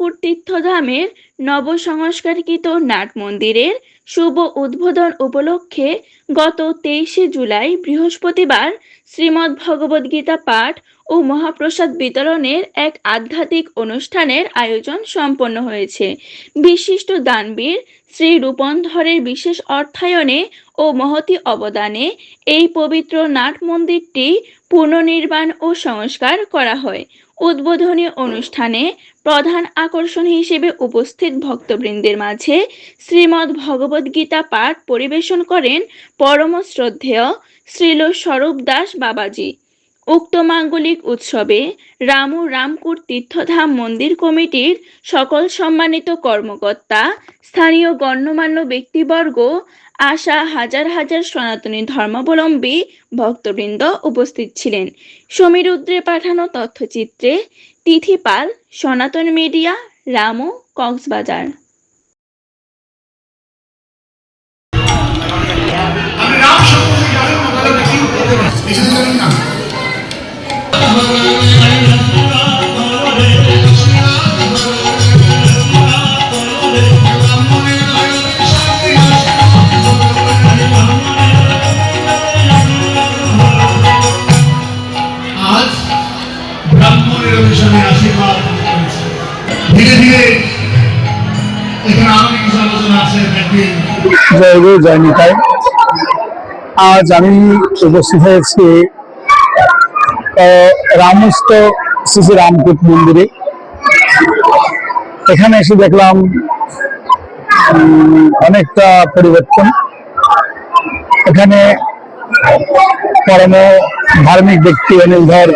Rampur তীর্থধামের নবসংস্কারকৃত nut মন্দিরের শুভ উদ্বোধন উপলক্ষে গত 23শে জুলাই বৃহস্পতিবার শ্রীমদ্ ভগবদ গীতা পাঠ ও মহাপ্রসাদ বিতরণের এক আধ্যাত্মিক অনুষ্ঠানের আয়োজন সম্পন্ন হয়েছে। বিশিষ্ট দানবীর শ্রী রূপন্ধরের বিশেষ অর্থায়নে ও মহতি অবদানে এই পবিত্র নাট মন্দিরটি পুনর্নির্মাণ ও সংস্কার করা হয়। উদ্বোধনী অনুষ্ঠানে প্রধান আকর্ষণ হিসেবে উপস্থিত ভক্তবৃন্দের মাঝে শ্রীমদ্ ভগবদ গীতা পাঠ পরিবেশন করেন পরম শ্রদ্ধেয় শ্রীল স্বরূপ দাস বাবাজি। উক্ত মাঙ্গলিক উৎসবে রামকুর তীর্থধাম মন্দির কমিটির সকল সম্মানিত কর্মকর্তা, স্থানীয় গণ্যমান্য ব্যক্তিবর্গ, আশা হাজার হাজার সনাতনী ধর্মাবলম্বী ভক্তবৃন্দ উপস্থিত ছিলেন। সমীরুদ্রে পাঠানো তথ্যচিত্রে তিথি পাল, সনাতন মিডিয়া, রামু, কক্সবাজার। ধীরে ধীরে এখানে আরো কিছু আলোচনা আছে। জয় গুরু জয় নিতাই। আজ আমি উপস্থিত হয়েছি রামস্থ শ্রী শ্রী রামকূট মন্দিরে। এখানে এসে দেখলাম অনেকটা পরিবর্তন। এখানে পরম ধার্মিক ব্যক্তি অনিলধর,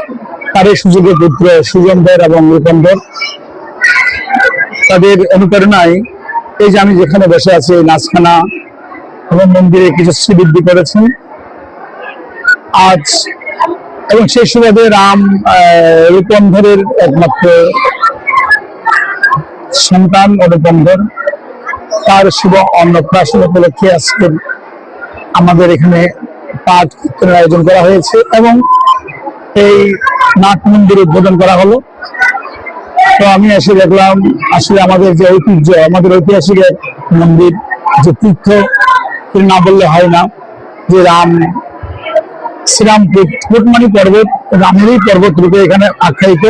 তারই সুযোগের পুত্র সুজনধর এবং রূপন্ধর, তাদের অনুপ্রেরণায় এই যে আমি যেখানে বসে আছি নাচখানা এবং মন্দিরে কিছু শ্রীবৃদ্ধি করেছেন আজ, এবং সেই সুবাদে রূপন্ধরের একমাত্র সন্তান রূপন্ধর, তার শুভ অন্নপ্রাশন উপলক্ষে আজকে আমাদের এখানে পাঠ কীর্তনের আয়োজন করা হয়েছে এবং এই নাট মন্দির উদ্বোধন করা হলো। তো আমি এসে দেখলাম আসলে আমাদের যে ঐতিহ্য, আমাদের ঐতিহাসিক এক মন্দির, যে তীর্থ না বললে হয় না, যে শ্রীরামপুর কুটমানি পর্বত, রামেরই পর্বত রূপে এখানে আখ্যায়িত।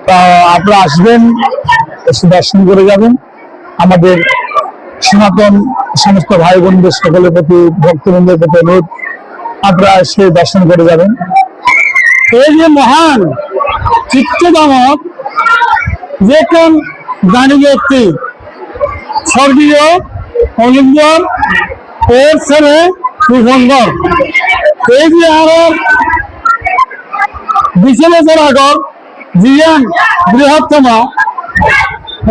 তা আপনারা আসবেন, এসে দর্শন করে যাবেন। আমাদের সনাতন সমস্ত ভাই বোনদের সকলের প্রতি, ভক্তবৃন্দের প্রতি অনুরোধ, আপনারা এসে দর্শন করে যাবেন। এই যে মহান চিত্তদানব, যে কোন জ্ঞানী ব্যক্তি স্বর্গীয় অনিন্দর ওর ছেলে সুসন্দর, এই যে আরো 20 বছর আগর জিয়ান বৃহত্তম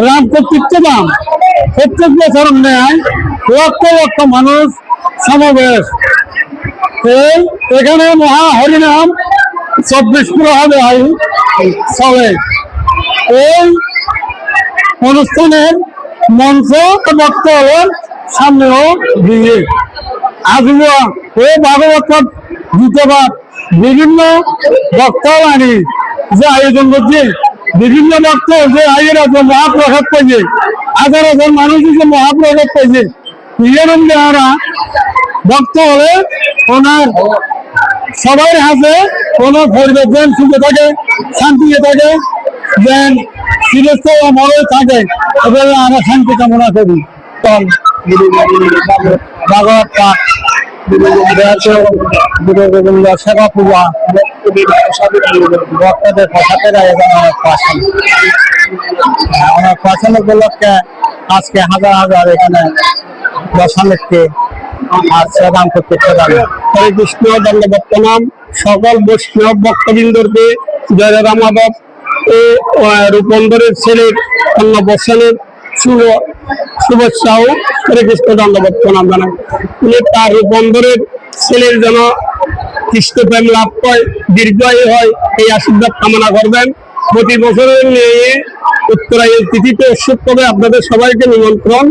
রামপুর তীর্থধাম প্রত্যেক বছর ন্যায় লক্ষ লক্ষ মানুষ সমাবেশ। এখানে মহা হরিনাম 24 প্রহর চলে। এই অনুষ্ঠানের মঞ্চ বক্ত হলেন সামনেও দিয়ে আজীব ও ভাগবত দ্বিতীয়বার বিভিন্ন বক্তাবাণী যে আয়োজন করছে, বিভিন্ন বক্ত যে আয়ের মহাপ্রসাদ পেয়েছে, হাজার হাজার মানুষ যে মহাপ্রসাদ পেয়েছে, নিরানন্দে আমরা ভক্ত হলে ওনার সবাই হাতে কোনো পরিবর্তন সুখে থাকে, শান্তিতে থাকে, যেন চিরস্থ মরে থাকে, এবার আমরা শান্তি কামনা করি। ভাগবত পাঠ, গুরু গোবিন্দ সেবা পূজা, ভক্তদের প্রসাদের আয়োজন অনেক প্রাচীন উপলক্ষে আজকে হাজার হাজার এখানে দর্শনার্থী আসছে রামপুর তীর্থধামে। হরে কৃষ্ণ, দণ্ডবত প্রণাম সকল বৈষ্ণব ভক্তবৃন্দকে। জয় রামাধব ও রূপন্ধরের ছেলের অন্নপ্রাশনের শুভেচ্ছা ও হরে কৃষ্ণ, দণ্ডবত প্রণাম জানাই। উনি তার রূপন্ধরের ছেলের যেন কৃষ্ণ প্রেম লাভ হয়, দীর্ঘায়ু হয়, এই আশীর্বাদ কামনা করবেন। প্রতি বছরের নিয়ে উত্তরায়ণ তিথিতে উৎসব করে আপনাদের সবাইকে নিমন্ত্রণ।